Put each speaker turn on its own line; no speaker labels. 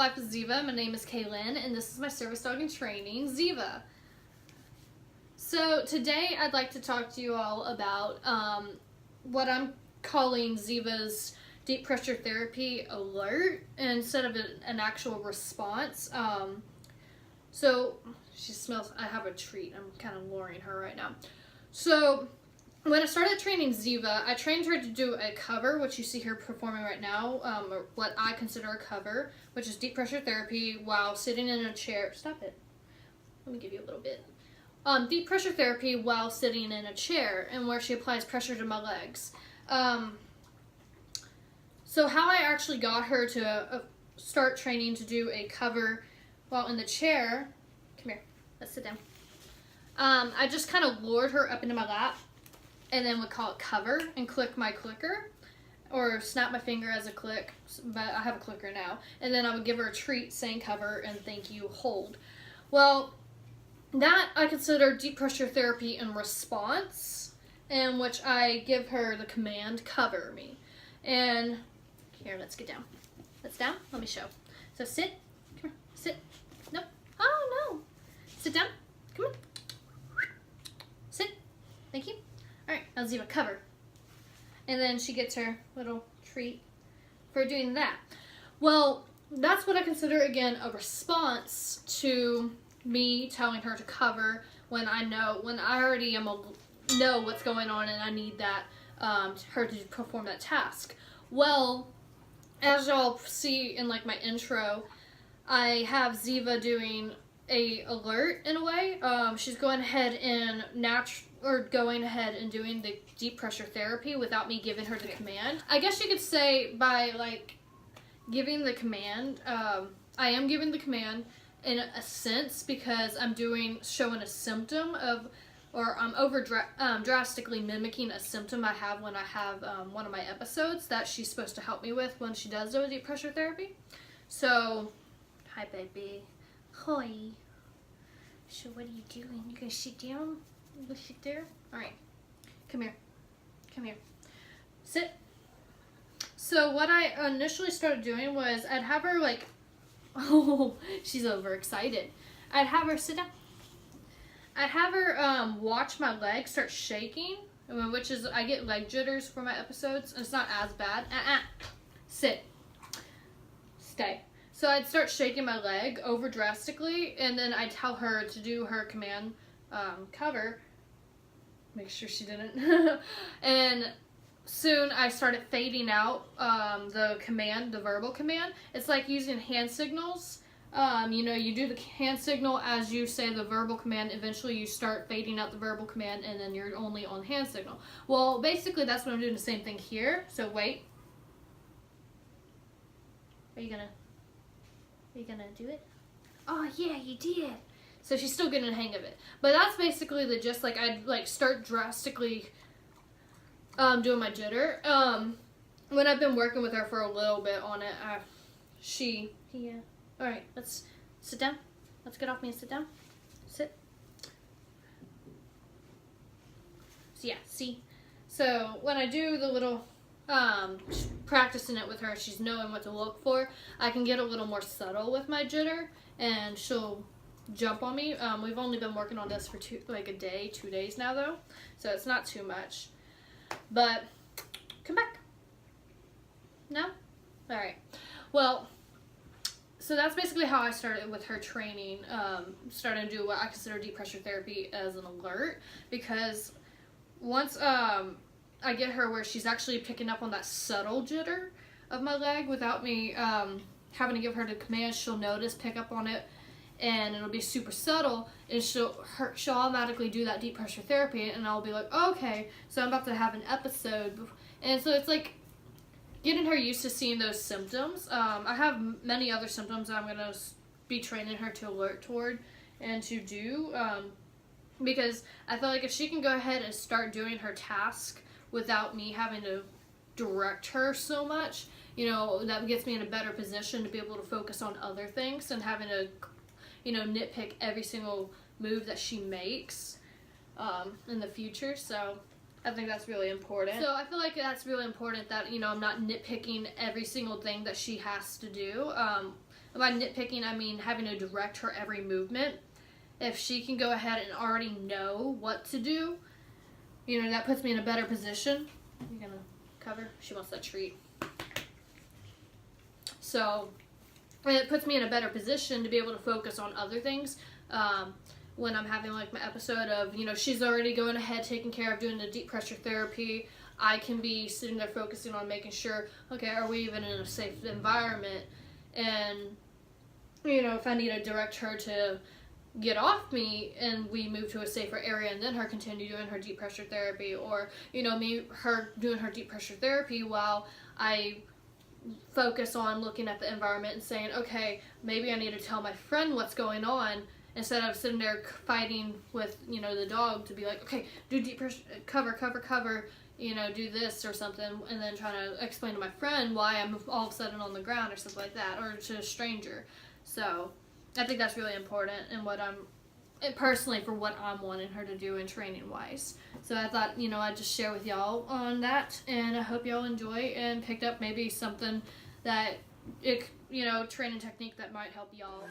Life with Ziva. My name is Kaylin, and this is my service dog in training, Ziva. So today I'd like to talk to you all about what I'm calling Ziva's deep pressure therapy alert instead of an actual response. So she smells, I have a treat. I'm kind of luring her right now. So when I started training Ziva, I trained her to do a cover, which you see her performing right now, or what I consider a cover, which is deep pressure therapy while sitting in a chair. Stop it. Let me give you a little bit. Deep pressure therapy while sitting in a chair, and where she applies pressure to my legs. So how I actually got her to start training to do a cover while in the chair, come here, let's sit down. I just kind of lured her up into my lap and then would call it cover and click my clicker or snap my finger as a click, but I have a clicker now. And then I would give her a treat saying cover and thank you, hold. Well, that I consider deep pressure therapy in response, in which I give her the command cover me. And here, let's get down. Let's down. Let me show. So sit. Come here. Sit. Nope. Oh no. Sit down. Come on. Sit. Thank you. All right. Now Ziva cover. And then she gets her little treat for doing that. Well, that's what I consider again a response to me telling her to cover when I already know what's going on and I need that her to perform that task. Well, as y'all see in like my intro, I have Ziva doing a alert in a way. She's going ahead and doing the deep pressure therapy without me giving her the command. I guess you could say by like giving the command, I am giving the command in a sense because I'm showing a symptom of, or I'm drastically mimicking a symptom I have when I have one of my episodes that she's supposed to help me with when she does do a deep pressure therapy. So, hi baby. Hi. So what are you doing? You gonna sit down? You gonna sit there? Alright. Come here. Come here. Sit. So what I initially started doing was I'd have her like, oh, she's overexcited. I'd have her sit down. I'd have her watch my legs start shaking, which is, I get leg jitters for my episodes. It's not as bad. Sit. Stay. So I'd start shaking my leg over drastically, and then I'd tell her to do her command cover. Make sure she didn't. And soon I started fading out the command, the verbal command. It's like using hand signals. You do the hand signal as you say the verbal command. Eventually you start fading out the verbal command and then you're only on hand signal. Well, basically that's what I'm doing, the same thing here. So wait. Are you gonna do it? Oh yeah, you did. So she's still getting the hang of it. But that's basically the gist. Like I'd like start drastically doing my jitter. When I've been working with her for a little bit on it, Alright, let's sit down. Let's get off me and sit down. Sit. So yeah, see? So when I do the little practicing it with her, she's knowing what to look for. I can get a little more subtle with my jitter and she'll jump on me. We've only been working on this for 2 days now though. So it's not too much. But come back. No? Alright. Well, so that's basically how I started with her training, starting to do what I consider deep pressure therapy as an alert, because once I get her where she's actually picking up on that subtle jitter of my leg without me having to give her the command, she'll notice, pick up on it, and it'll be super subtle, and she'll automatically do that deep pressure therapy, and I'll be like, oh, okay, so I'm about to have an episode, and so it's like getting her used to seeing those symptoms. I have many other symptoms that I'm going to be training her to alert toward and to do, because I feel like if she can go ahead and start doing her task without me having to direct her so much, that gets me in a better position to be able to focus on other things and having to, nitpick every single move that she makes in the future. So I think that's really important. So I feel like that's really important that, I'm not nitpicking every single thing that she has to do. by nitpicking, I mean having to direct her every movement. If she can go ahead and already know what to do, you know, that puts me in a better position. You're gonna cover? She wants that treat. So it puts me in a better position to be able to focus on other things. When I'm having like my episode of, you know, she's already going ahead taking care of doing the deep pressure therapy, I can be sitting there focusing on making sure, okay, are we even in a safe environment? And, you know, if I need to direct her to get off me and we move to a safer area and then her continue doing her deep pressure therapy, or, you know, her doing her deep pressure therapy while I focus on looking at the environment and saying, okay, maybe I need to tell my friend what's going on, instead of sitting there fighting with, you know, the dog to be like, okay, do deep pressure, cover, you know, do this or something, and then trying to explain to my friend why I'm all of a sudden on the ground or something like that, or to a stranger. So I think that's really important, and personally for what I'm wanting her to do in training wise. So I thought, you know, I'd just share with y'all on that, and I hope y'all enjoy and picked up maybe something that, you know, training technique that might help y'all.